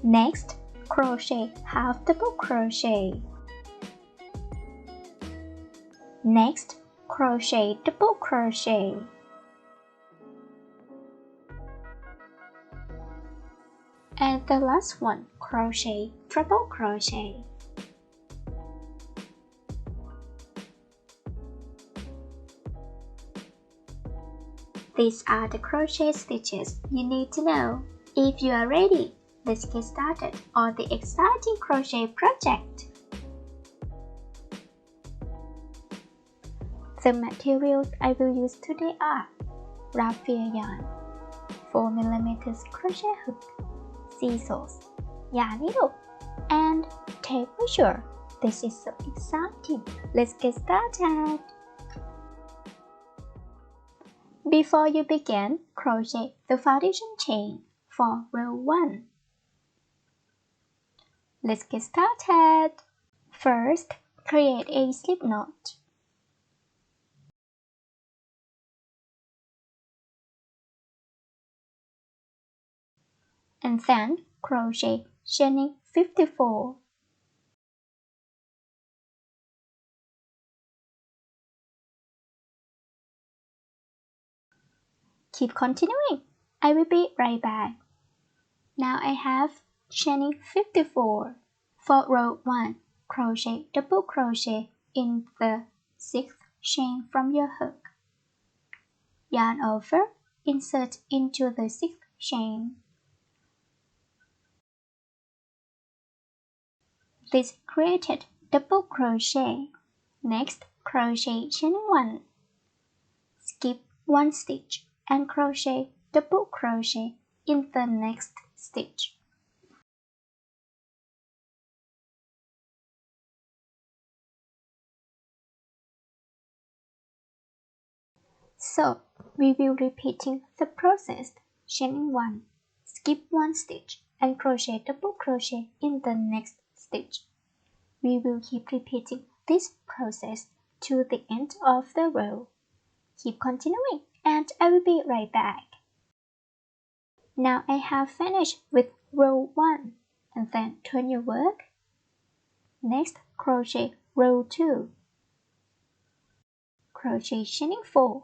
Next, crochet half double crochet. Next, crochet double crochet. And the last one, crochet treble crochet. These are the crochet stitches you need to know. If you are ready, let's get started on the exciting crochet project. The materials I will use today are raffia yarn, 4mm crochet hook, scissors, yarn needle, and tape measure. This is so exciting. Let's get started. Before you begin, crochet the foundation chain for row 1. Let's get started. First, create a slip knot. And then crochet chaining 54. Keep continuing. I will be right back. Now I have chaining 54. For row 1, crochet double crochet in the 6th chain from your hook. Yarn over, insert into the 6th chain. This created double crochet. Next, crochet chaining 1. Skip 1 stitch and crochet double crochet in the next stitch. So, we will repeating the process, chaining 1, skip 1 stitch and crochet double crochet in the next stitch. We will keep repeating this process to the end of the row. Keep continuing and I will be right back. Now I have finished with row 1 and then turn your work. Next, crochet row 2. Crochet chaining 4.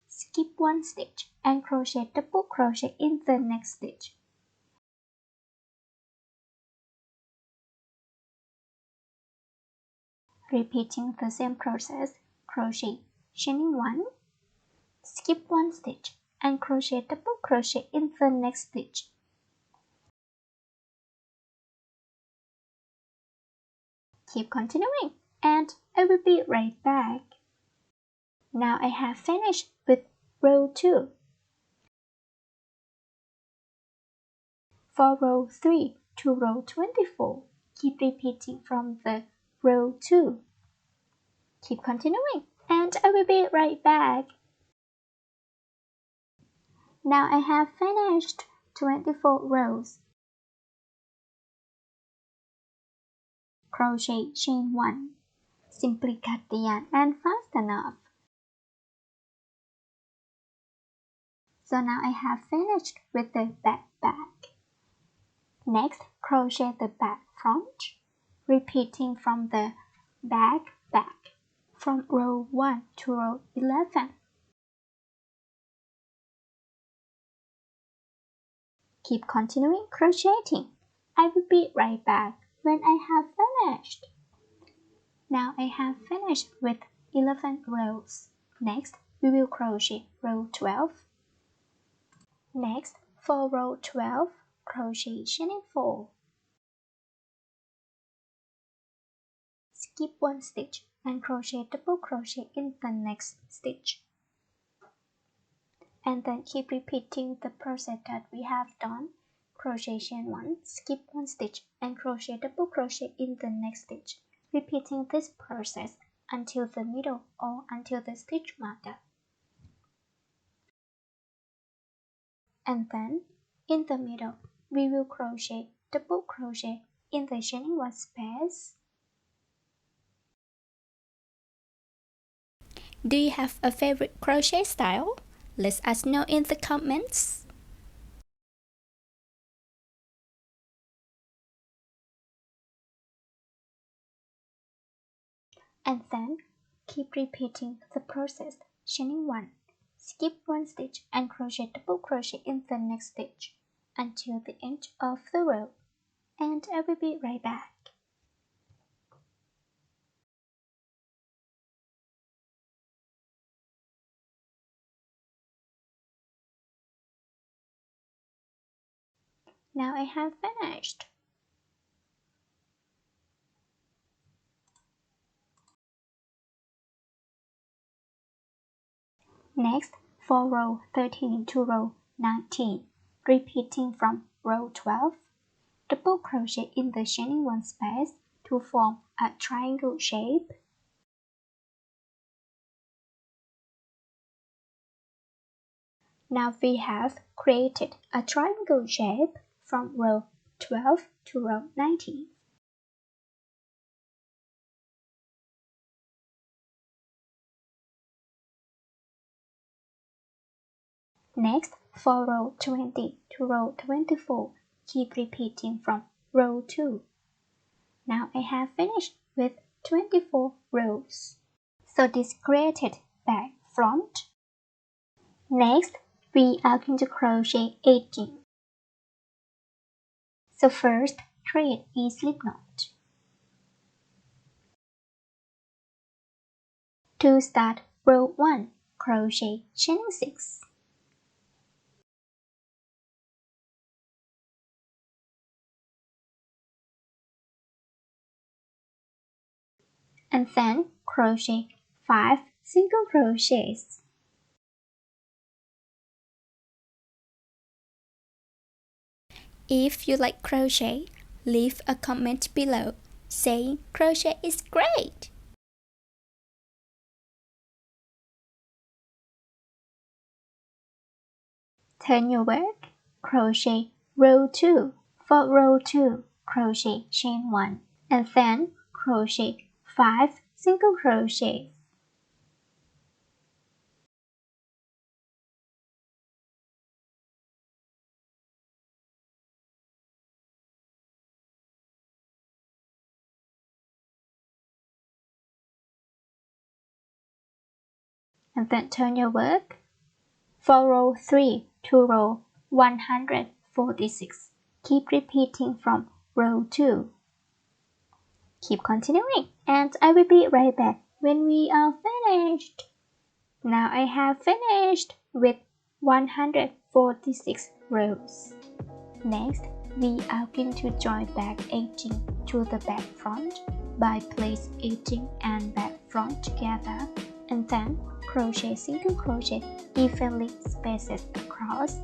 Skip 1 stitch and crochet double crochet in the next stitch. Repeating the same process, crochet chaining 1, skip 1 stitch and crochet double crochet in the next stitch. Keep continuing and I will be right back. Now I have finished with row 2. For row 3 to row 24, keep repeating from the row 2. Keep continuing and I will be right back. Now I have finished 24 rows. Crochet chain 1. Simply cut the yarn and fasten off. So now I have finished with the back bag. Next, crochet the back front, repeating from the back from row 1 to row 11. Keep continuing crocheting. I will be right back when I have finished. Now I have finished with 11 rows. Next, we will crochet row 12. Next, for row 12, crochet chain 4. Skip 1 stitch and crochet double crochet in the next stitch. And then keep repeating the process that we have done. Crochet chain 1, skip 1 stitch and crochet double crochet in the next stitch. Repeating this process until the middle or until the stitch marker. And then, in the middle, we will crochet double crochet in the chaining 1 space. Do you have a favorite crochet style? Let us know in the comments. And then, keep repeating the process. Chaining 1, skip 1 stitch and crochet double crochet in the next stitch until the end of the row. And I will be right back. Now I have finished. Next, for row 13 to row 19, repeating from row 12, double crochet in the chaining 1 space to form a triangle shape. Now we have created a triangle shape from row 12 to row 19. Next, for row 20 to row 24, keep repeating from row 2. Now I have finished with 24 rows. So this created back front. Next, we are going to crochet 18. So first, thread a slip knot. To start row 1, crochet chain 6. And then crochet 5 single crochets. If you like crochet, leave a comment below saying crochet is great. Turn your work, crochet row 2. For row 2, crochet chain 1 and then crochet 5 single crochets. And then turn your work. For row 3 to row 146, keep repeating from row 2. Keep continuing and I will be right back when we are finished. Now I have finished with 146 rows. Next, we are going to join back 18 to the back front by place 18 and back front together and then crochet single crochet evenly spaced across.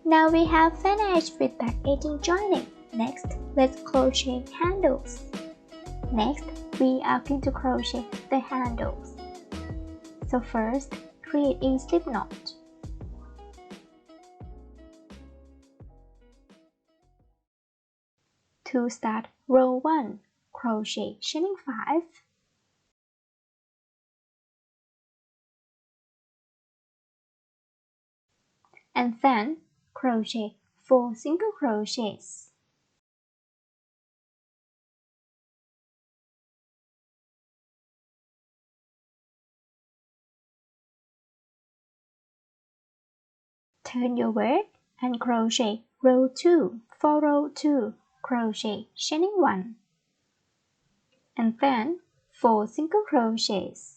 Now we have finished with back edging joining. Next, let's crochet handles. Next, we are going to crochet the handles. So first, create a slip knot. To start row 1, crochet chain 5. And then crochet 4 single crochets. Turn your work and crochet row 2 for row 2, crochet chain 1. And then 4 single crochets.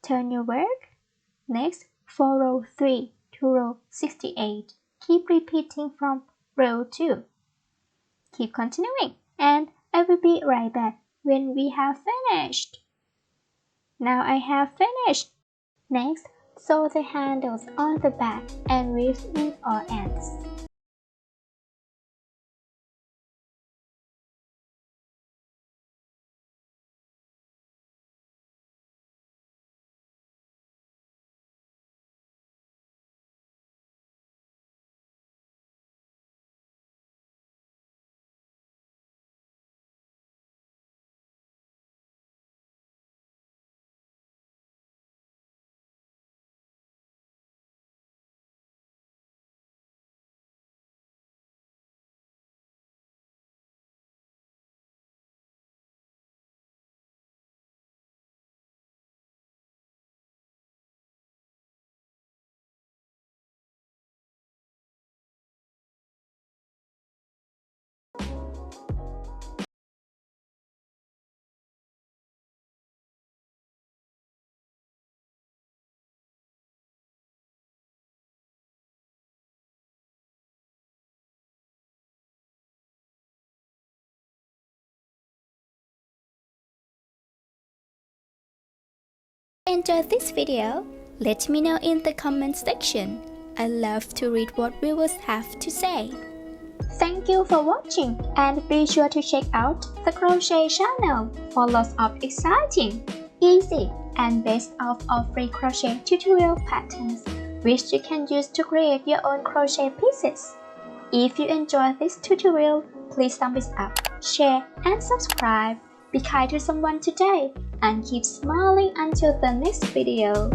Turn your work. Next, for row 3 to row 68, keep repeating from row 2. Keep continuing, and I will be right back when we have finished. Now I have finished. Next, sew the handles on the back and weave in all ends. Enjoyed this video? Let me know in the comment section. I love to read what viewers have to say. Thank you for watching, and be sure to check out the Crochet Channel for lots of exciting, easy, and best of all free crochet tutorial patterns, which you can use to create your own crochet pieces. If you enjoyed this tutorial, please thumbs up, share, and subscribe. Be kind to someone today, and keep smiling until the next video.